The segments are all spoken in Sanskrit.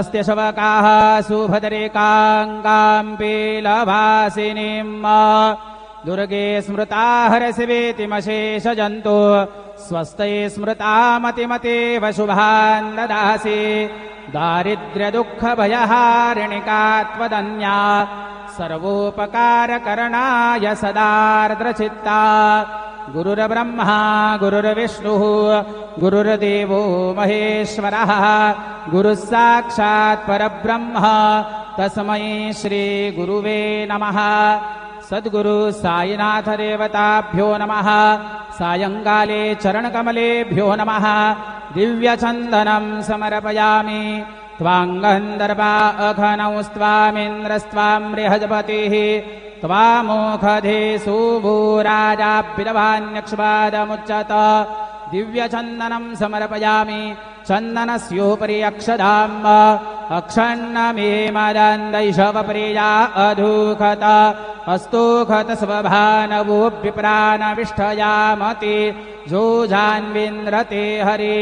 अस्ते शवकाः सुभद्रेकाङ्गां पीलभासिनीम् दुर्गे स्मृता हरसिवेतिमशेषजन्तु स्वस्ते स्मृता मतिमतेव शुभान् ददासि दारिद्र्यदुःखभयहारिणिका त्वदन्या सर्वोपकारकरणाय सदार्द्रचित्ता गुरुर्ब्रह्मा गुरुर्विष्णुः गुरुर्देवो महेश्वरः गुरुः साक्षात् परब्रह्म तस्मै श्री गुरुवे नमः। सद्गुरु साईनाथ देवताभ्यो नमः। सायंकाले चरणकमलेभ्यो नमः। दिव्यचन्दनं समर्पयामि त्वाङ्गन्धर्वा अघनौस्त्वामिन्द्रस्त्वां बृहस्पतिः त्वामोखधेषु भूराजाभिरवान्यक्ष्वादमुच्यत दिव्यचन्दनं समर्पयामि चन्दनस्योपरि अक्षदाम् अक्षण्णमेमदन्दैशवप्रिया अधूखत अस्तोखत स्वभानवो विप्राणविष्ठयामति जोजान्विन्द्रते हरि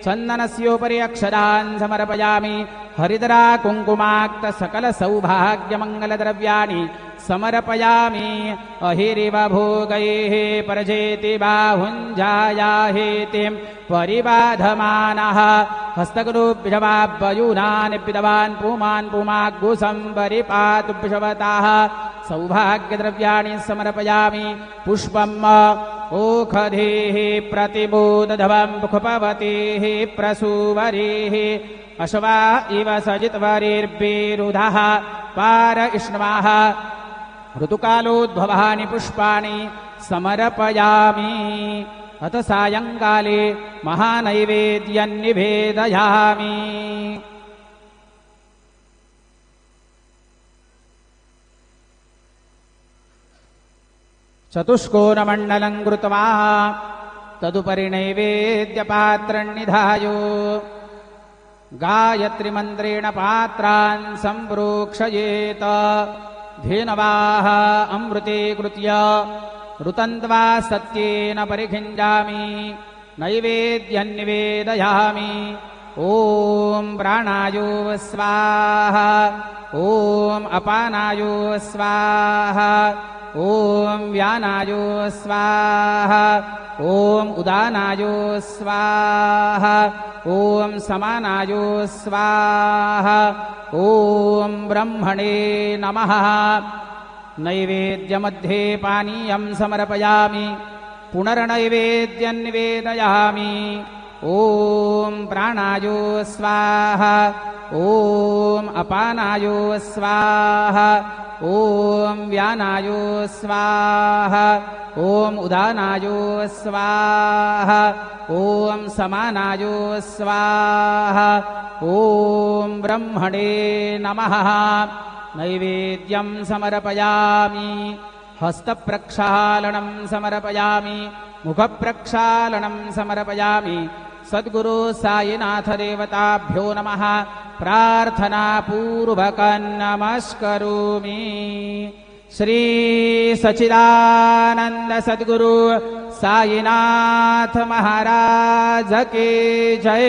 चन्दनस्योपरि अक्षदान् समर्पयामि हरिद्रा कुङ्कुमाक्त सकल सौभाग्यमङ्गलद्रव्याणि समर्पयामि अहिरिव भोगैः परजेति बाहुञ्जायाहेतिं परिबाधमानः हस्तगुरुभ्यवाब्बयूनानि पिदवान् पुमान् पुमाग्गुसंवरिपातुभ्यवताः सौभाग्यद्रव्याणि समर्पयामि पुष्पम् ओखधेः प्रतिबोधधवं मुखपवतेः प्रसूवरेः अश्वा इव सजितवरेर्विरुधः पार इष्ण्वाः ऋतुकालोद्भवानि पुष्पाणि समर्पयामि अथ सायंकाले महानैवेद्यं निवेदयामि। चतुष्कोणमण्डलं कृत्वा तदुपरि नैवेद्यपात्रं निधायो गायत्रीमन्त्रेण पात्रान् सम्प्रोक्षयेत धेनवाः अमृते कृत्य ऋतन्त्वा सत्येन परिखिञ्जामि नैवेद्यं निवेदयामि। ॐ प्राणायो स्वाहा ॐ अपानायो स्वाहा ॐ व्यानायो स्वाहा ॐ उदानायो स्वाहा ॐ समानायो स्वाहा ॐ ब्रह्मणे नमः। नैवेद्यमध्ये पानीयं समर्पयामि पुनर्नैवेद्यं निवेदयामि। ॐ प्राणायो स्वाहा ॐ अपानायो स्वाहा ॐ व्यानायो स्वाहा ॐ उदानायो स्वाहा ॐ समानायो स्वाहा ॐ ब्रह्मणे नमः। नैवेद्यं समर्पयामि हस्तप्रक्षालनं समर्पयामि मुखप्रक्षालनं समर्पयामि। सद्गुरु साईनाथ देवताभ्यो नमः। प्रार्थनापूर्वकं नमस्करोमि। श्री सच्चिदानंद सद्गुरु साईनाथ महाराज की जय।